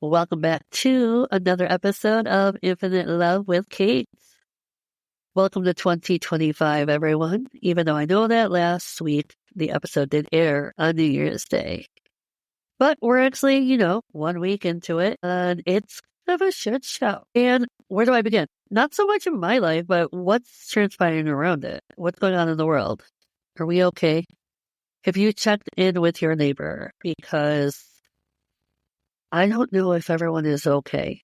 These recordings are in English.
Welcome back to another episode of Infinite Love with Kate. Welcome to 2025, everyone. Even though I know that last week the episode did air on New Year's Day. But we're actually, 1 week into it, and it's kind of a shit show. And where do I begin? Not so much in my life, but what's transpiring around it? What's going on in the world? Are we okay? Have you checked in with your neighbor? Because I don't know if everyone is okay.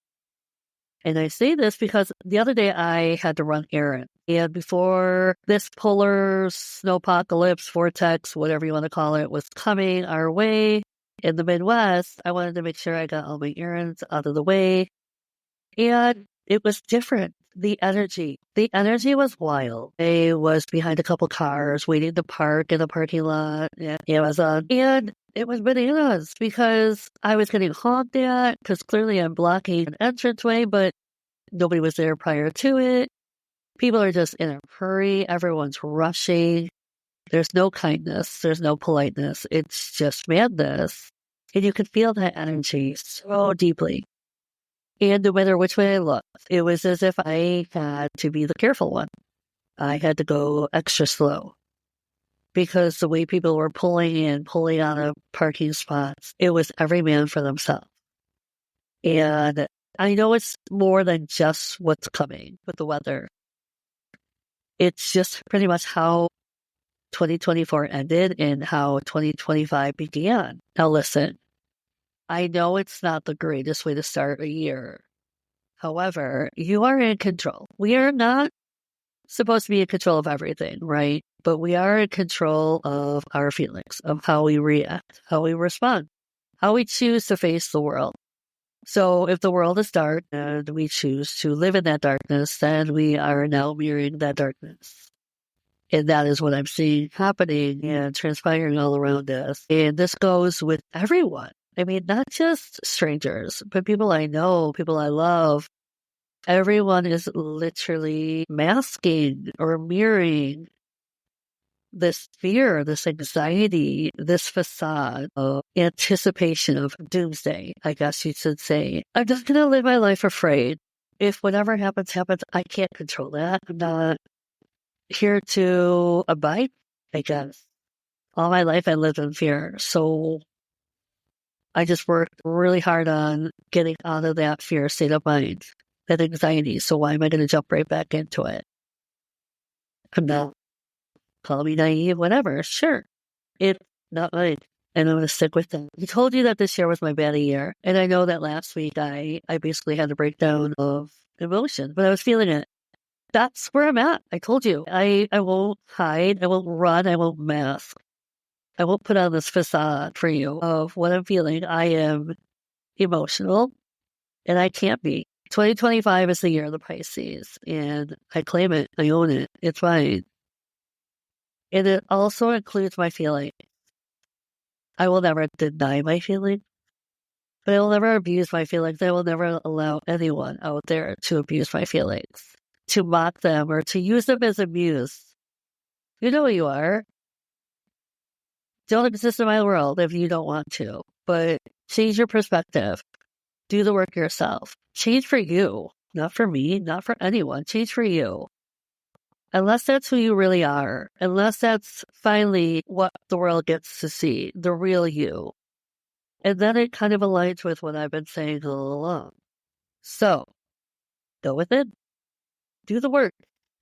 And I say this because the other day I had to run errands. And before this polar snowpocalypse, vortex, whatever you want to call it, was coming our way in the Midwest, I wanted to make sure I got all my errands out of the way. And it was different. The energy was wild. I was behind a couple cars waiting to park in the parking lot at Amazon. And it was bananas because I was getting honked at because clearly I'm blocking an entranceway, but nobody was there prior to it. People are just in a hurry. Everyone's rushing. There's no kindness. There's no politeness. It's just madness. And you could feel that energy so deeply. And no matter which way I looked, it was as if I had to be the careful one. I had to go extra slow. Because the way people were pulling out of parking spots, it was every man for themselves. And I know it's more than just what's coming with the weather. It's just pretty much how 2024 ended and how 2025 began. Now listen, I know it's not the greatest way to start a year. However, you are in control. We are not supposed to be in control of everything, right? But we are in control of our feelings, of how we react, how we respond, how we choose to face the world. So if the world is dark and we choose to live in that darkness, then we are now mirroring that darkness. And that is what I'm seeing happening and transpiring all around us. And this goes with everyone. I mean, not just strangers, but people I know, people I love. Everyone is literally masking or mirroring this fear, this anxiety, this facade of anticipation of doomsday, I guess you should say. I'm just going to live my life afraid. If whatever happens, I can't control that. I'm not here to abide, I guess. All my life I lived in fear. So I just worked really hard on getting out of that fear state of mind, that anxiety. So why am I going to jump right back into it? I'm not. Call me naive, whatever. Sure. It's not mine. And I'm going to stick with that. I told you that this year was my Baddie Era. And I know that last week I basically had a breakdown of emotion, but I was feeling it. That's where I'm at. I told you. I won't hide. I won't run. I won't mask. I won't put on this facade for you of what I'm feeling. I am emotional and I can't be. 2025 is the year of the Pisces and I claim it. I own it. It's mine. And it also includes my feelings. I will never deny my feelings, but I will never abuse my feelings. I will never allow anyone out there to abuse my feelings, to mock them, or to use them as a muse. You know who you are. Don't exist in my world if you don't want to, but change your perspective. Do the work yourself. Change for you, not for me, not for anyone. Change for you. Unless that's who you really are, unless that's finally what the world gets to see, the real you. And then it kind of aligns with what I've been saying all along. So, go with it. Do the work.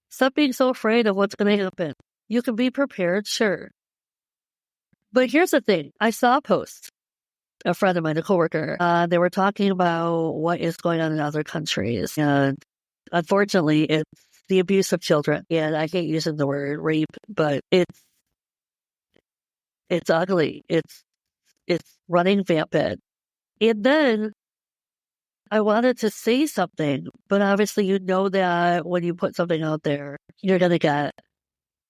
Stop being so afraid of what's going to happen. You can be prepared, sure. But here's the thing. I saw a post. A friend of mine, a coworker, they were talking about what is going on in other countries. And unfortunately, it's the abuse of children. And I hate using the word rape, but it's ugly. It's running vampant. And then I wanted to say something, but obviously you know that when you put something out there, you're going to get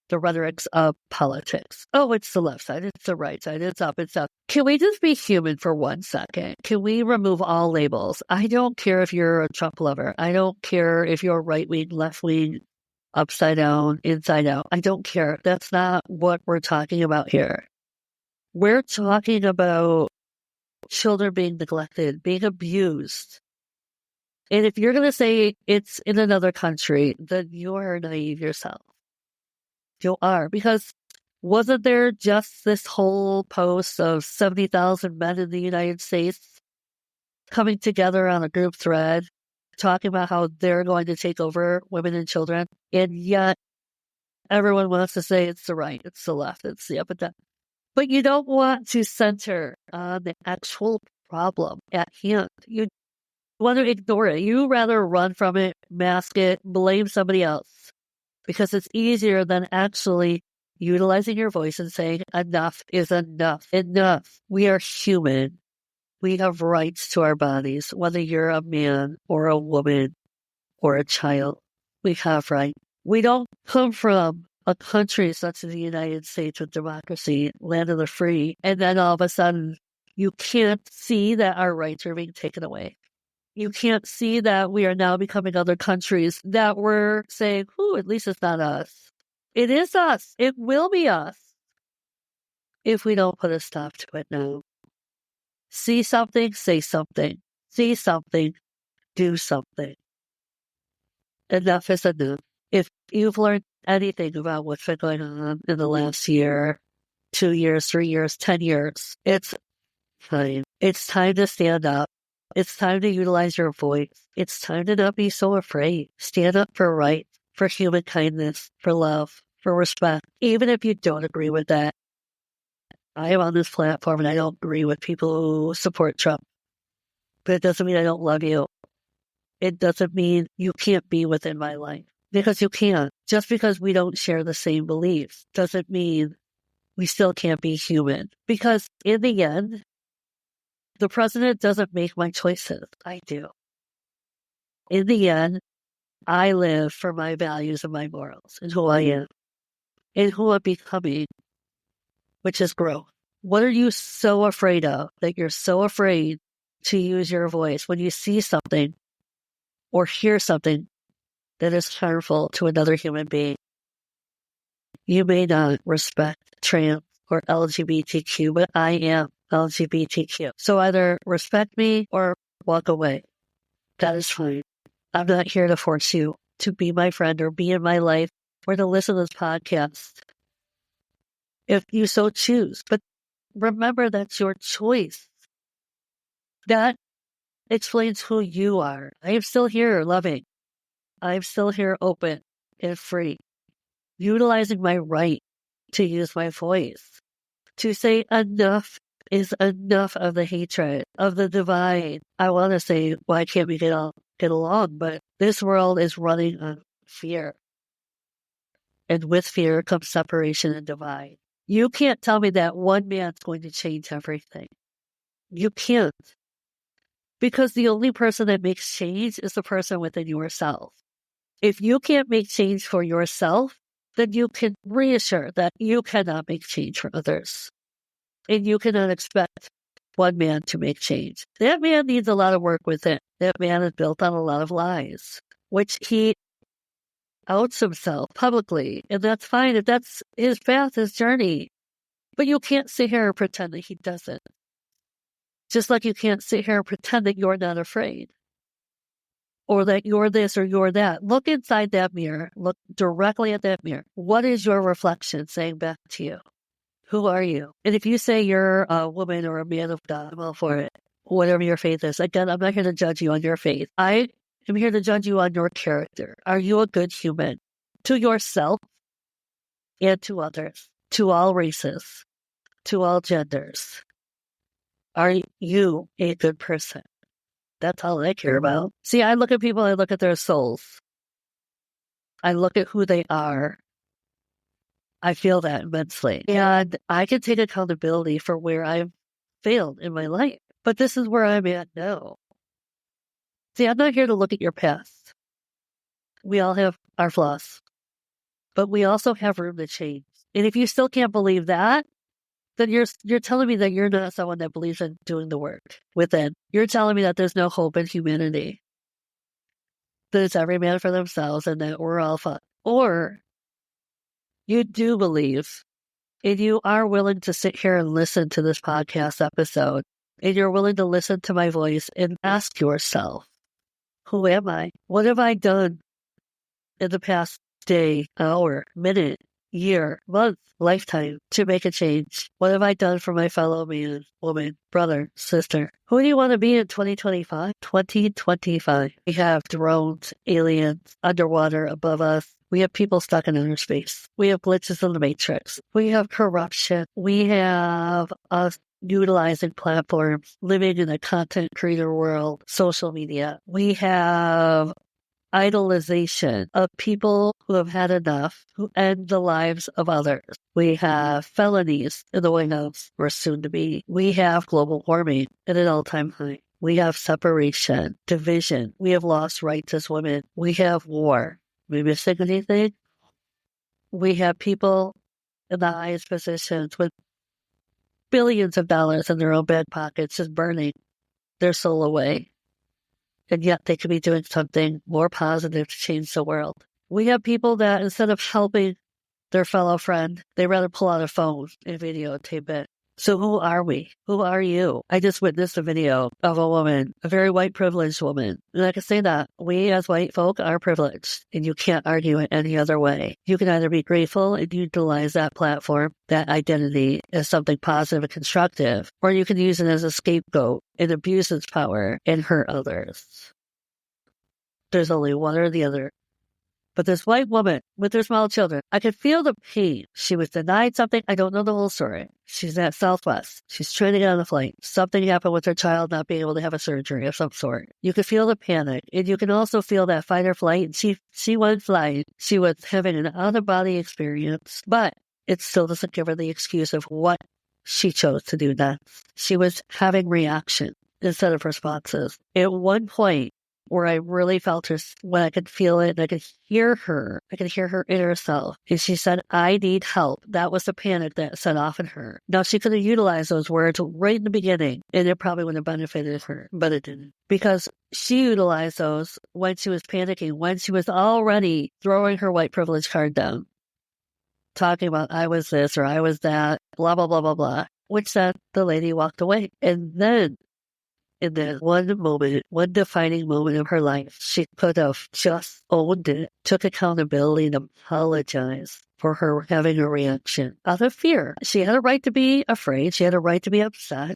the rhetorics of politics. Oh, it's the left side, it's the right side, it's up, it's down. Can we just be human for 1 second? Can we remove all labels? I don't care if you're a Trump lover. I don't care if you're right wing, left wing, upside down, inside out. I don't care. That's not what we're talking about here. We're talking about children being neglected, being abused. And if you're going to say it's in another country, then you're naive yourself. You are. Because wasn't there just this whole post of 70,000 men in the United States coming together on a group thread, talking about how they're going to take over women and children? And yet everyone wants to say it's the right, it's the left, it's the epidemic. But you don't want to center on the actual problem at hand. You want to ignore it. You rather run from it, mask it, blame somebody else, because it's easier than actually utilizing your voice and saying enough is enough. Enough. We are human. We have rights to our bodies, whether you're a man or a woman or a child. We have rights. We don't come from a country such as the United States with democracy, land of the free, and then all of a sudden you can't see that our rights are being taken away. You can't see that we are now becoming other countries that we're saying, at least it's not us. It is us. It will be us if we don't put a stop to it now. See something, say something. See something, do something. Enough is enough. If you've learned anything about what's been going on in the last year, 2 years, 3 years, 10 years, it's time. It's time to stand up. It's time to utilize your voice. It's time to not be so afraid. Stand up for right, for human kindness, for love, for respect. Even if you don't agree with that. I am on this platform and I don't agree with people who support Trump. But it doesn't mean I don't love you. It doesn't mean you can't be within my life. Because you can't. Just because we don't share the same beliefs doesn't mean we still can't be human. Because in the end, the president doesn't make my choices. I do. In the end, I live for my values and my morals and who I am and who I'm becoming, which is growth. What are you so afraid of that you're so afraid to use your voice when you see something or hear something that is harmful to another human being? You may not respect trans or LGBTQ, but I am LGBTQ. So either respect me or walk away. That is fine. I'm not here to force you to be my friend or be in my life or to listen to this podcast if you so choose. But remember, that's your choice. That explains who you are. I am still here loving. I'm still here open and free, utilizing my right to use my voice, to say enough is enough of the hatred, of the divide. I want to say, why can't we get along? But this world is running on fear. And with fear comes separation and divide. You can't tell me that one man's going to change everything. You can't. Because the only person that makes change is the person within yourself. If you can't make change for yourself, then you can reassure that you cannot make change for others. And you cannot expect one man to make change. That man needs a lot of work within. That man is built on a lot of lies, which he outs himself publicly. And that's fine if that's his path, his journey. But you can't sit here and pretend that he doesn't. Just like you can't sit here and pretend that you're not afraid. Or that you're this or you're that. Look inside that mirror. Look directly at that mirror. What is your reflection saying back to you? Who are you? And if you say you're a woman or a man of God, I'm all for it. Whatever your faith is. Again, I'm not here to judge you on your faith. I am here to judge you on your character. Are you a good human? To yourself and to others. To all races. To all genders. Are you a good person? That's all I care about. See, I look at people, I look at their souls. I look at who they are. I feel that immensely. And I can take accountability for where I've failed in my life. But this is where I'm at now. See, I'm not here to look at your past. We all have our flaws. But we also have room to change. And if you still can't believe that, then you're telling me that you're not someone that believes in doing the work within. You're telling me that there's no hope in humanity. That it's every man for themselves and that we're all fun. Or you do believe and you are willing to sit here and listen to this podcast episode and you're willing to listen to my voice and ask yourself, who am I? What have I done in the past day, hour, minute, year, month, lifetime to make a change? What have I done for my fellow man, woman, brother, sister? Who do you want to be in 2025? 2025. We have drones, aliens, underwater, above us. We have people stuck in outer space. We have glitches in the matrix. We have corruption. We have us utilizing platforms, living in a content creator world, social media. We have idolization of people who have had enough, who end the lives of others. We have felonies in the White House, or soon to be. We have global warming at an all-time high. We have separation, division. We have lost rights as women. We have war. Are we missing anything? We have people in the highest positions with billions of dollars in their own back pockets just burning their soul away. And yet they could be doing something more positive to change the world. We have people that instead of helping their fellow friend, they rather pull out a phone and videotape it. So who are we? Who are you? I just witnessed a video of a woman, a very white privileged woman. And I can say that we as white folk are privileged, and you can't argue it any other way. You can either be grateful and utilize that platform, that identity as something positive and constructive, or you can use it as a scapegoat and abuse its power and hurt others. There's only one or the other. But this white woman with her small children, I could feel the pain. She was denied something. I don't know the whole story. She's at Southwest. She's trying to get on the flight. Something happened with her child not being able to have a surgery of some sort. You could feel the panic, and you can also feel that fight or flight. She went flying. She was having an out-of-body experience, but it still doesn't give her the excuse of what she chose to do next. She was having reaction instead of responses. At one point, where I really felt her, when I could feel it, and I could hear her inner self. And she said, I need help. That was the panic that set off in her. Now, she could have utilized those words right in the beginning, and it probably would have benefited her, but it didn't. Because she utilized those when she was panicking, when she was already throwing her white privilege card down, talking about, I was this or I was that, blah, blah, blah, blah, blah, which then the lady walked away. And then in that one moment, one defining moment of her life, she could have just owned it, took accountability, and apologized for her having a reaction out of fear. She had a right to be afraid. She had a right to be upset.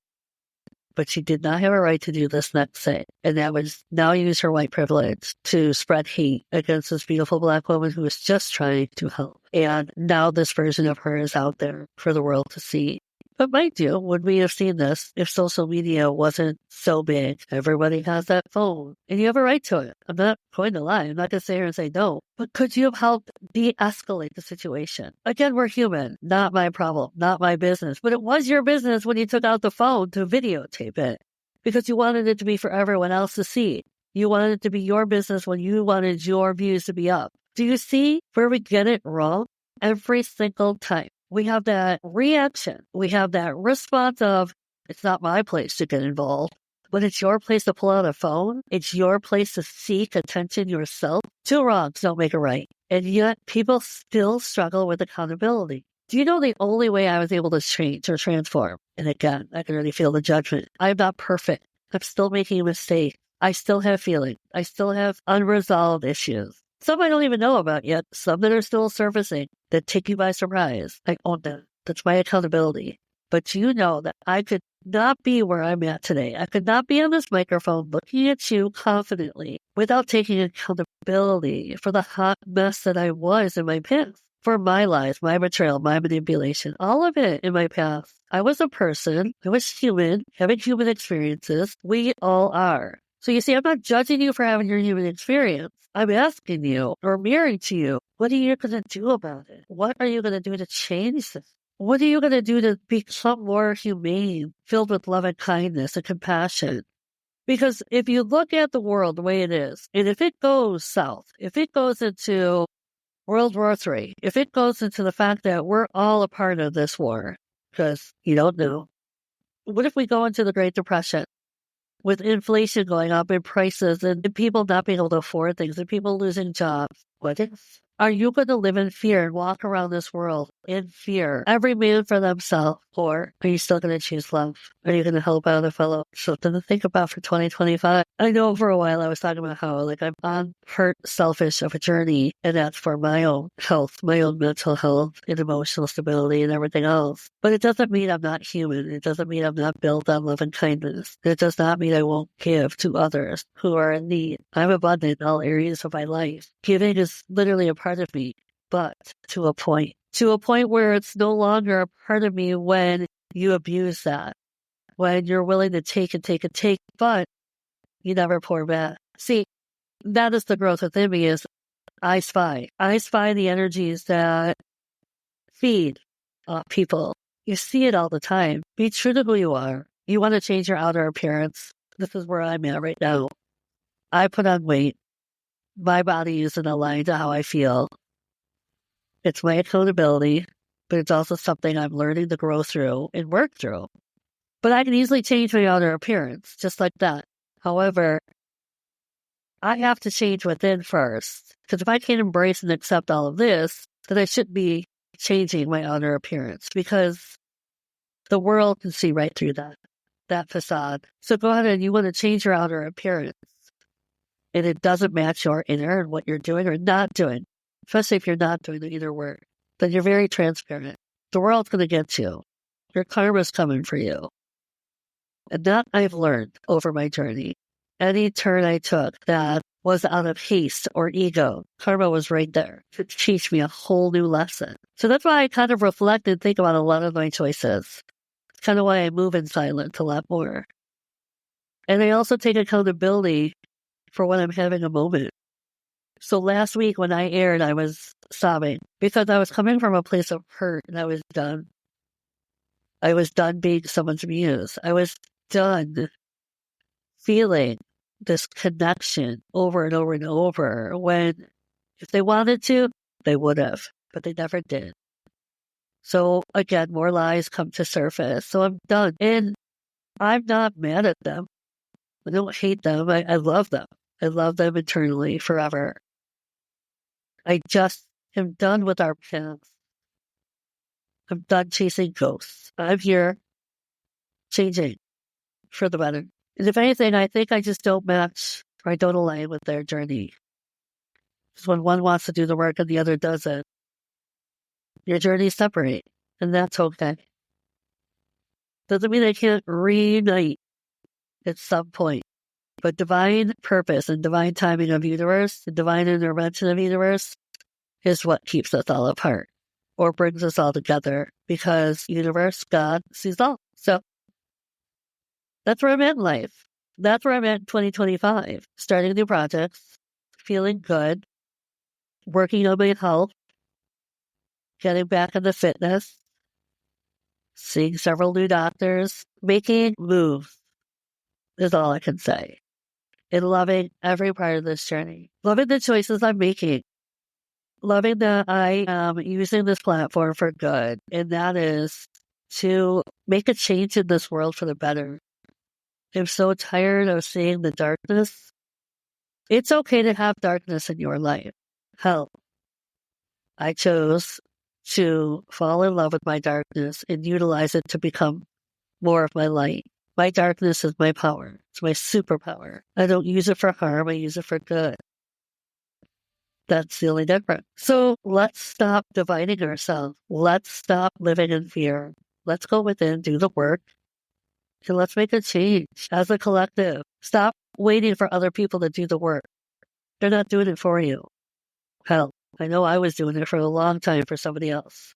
But she did not have a right to do this next thing. And that was now use her white privilege to spread hate against this beautiful Black woman who was just trying to help. And now this version of her is out there for the world to see. But mind you, would we have seen this if social media wasn't so big? Everybody has that phone, and you have a right to it. I'm not going to lie. I'm not going to sit here and say no. But could you have helped de-escalate the situation? Again, we're human. Not my problem. Not my business. But it was your business when you took out the phone to videotape it, because you wanted it to be for everyone else to see. You wanted it to be your business when you wanted your views to be up. Do you see where we get it wrong? Every single time. We have that reaction. We have that response of, it's not my place to get involved, but it's your place to pull out a phone. It's your place to seek attention yourself. Two wrongs don't make a right. And yet people still struggle with accountability. Do you know the only way I was able to change or transform? And again, I can really feel the judgment. I'm not perfect. I'm still making a mistake. I still have feelings. I still have unresolved issues. Some I don't even know about yet. Some that are still surfacing that take you by surprise. I own that. That's my accountability. But you know that I could not be where I'm at today. I could not be on this microphone looking at you confidently without taking accountability for the hot mess that I was in my past. For my lies, my betrayal, my manipulation, all of it in my past. I was a person. I was human, having human experiences. We all are. So you see, I'm not judging you for having your human experience. I'm asking you, or mirroring to you, what are you going to do about it? What are you going to do to change this? What are you going to do to become more humane, filled with love and kindness and compassion? Because if you look at the world the way it is, and if it goes south, if it goes into World War III, if it goes into the fact that we're all a part of this war, because you don't know, what if we go into the Great Depression? With inflation going up and prices and people not being able to afford things and people losing jobs. What if? Are you going to live in fear and walk around this world in fear, every man for themselves? Or are you still going to choose love? Are you going to help out a fellow? Something to think about for 2025. I know for a while I was talking about how I'm on hurt, selfish of a journey, and that's for my own health, my own mental health and emotional stability and everything else. But it doesn't mean I'm not human. It doesn't mean I'm not built on love and kindness. It does not mean I won't give to others who are in need. I'm abundant in all areas of my life. Giving is literally a part of me, but to a point where it's no longer a part of me when you abuse that, when you're willing to take and take and take, but you never pour back. See, that is the growth within me is I spy the energies that feed people. You see it all the time. Be true to who you are. You want to change your outer appearance. This is where I'm at right now. I put on weight. My body isn't aligned to how I feel. It's my accountability, but it's also something I'm learning to grow through and work through. But I can easily change my outer appearance, just like that. However, I have to change within first. Because if I can't embrace and accept all of this, then I shouldn't be changing my outer appearance. Because the world can see right through that facade. So go ahead and you want to change your outer appearance. And it doesn't match your inner and what you're doing or not doing. Especially if you're not doing the inner work. Then you're very transparent. The world's going to get you. Your karma's coming for you. And that I've learned over my journey. Any turn I took that was out of haste or ego, karma was right there to teach me a whole new lesson. So that's why I kind of reflect and think about a lot of my choices. It's kind of why I move in silence a lot more. And I also take accountability for when I'm having a moment. So last week when I aired, I was sobbing because I was coming from a place of hurt and I was done. I was done being someone's muse. I was done feeling this connection over and over and over when if they wanted to, they would have, but they never did. So again, more lies come to surface. So I'm done. And I'm not mad at them. I don't hate them. I love them. I love them internally forever. I just am done with our paths. I'm done chasing ghosts. I'm here changing for the better. And if anything, I think I just don't match or I don't align with their journey. Because when one wants to do the work and the other doesn't, your journeys separate. And that's okay. Doesn't mean they can't reunite at some point. But divine purpose and divine timing of universe, the divine intervention of universe is what keeps us all apart or brings us all together because universe, God, sees all. So that's where I'm at in life. That's where I'm at in 2025. Starting new projects, feeling good, working on my health, getting back into fitness, seeing several new doctors, making moves is all I can say. And loving every part of this journey. Loving the choices I'm making. Loving that I am using this platform for good. And that is to make a change in this world for the better. I'm so tired of seeing the darkness. It's okay to have darkness in your life. Hell, I chose to fall in love with my darkness and utilize it to become more of my light. My darkness is my power. It's my superpower. I don't use it for harm. I use it for good. That's the only difference. So let's stop dividing ourselves. Let's stop living in fear. Let's go within, do the work, and let's make a change as a collective. Stop waiting for other people to do the work. They're not doing it for you. Hell, I know I was doing it for a long time for somebody else.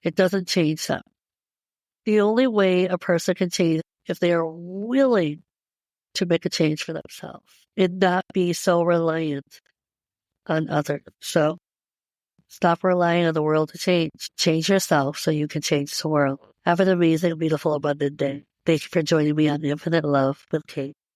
It doesn't change them. The only way a person can change if they are willing to make a change for themselves and not be so reliant on others. So stop relying on the world to change. Change yourself so you can change the world. Have an amazing, beautiful, abundant day. Thank you for joining me on Infinite Love with Kate.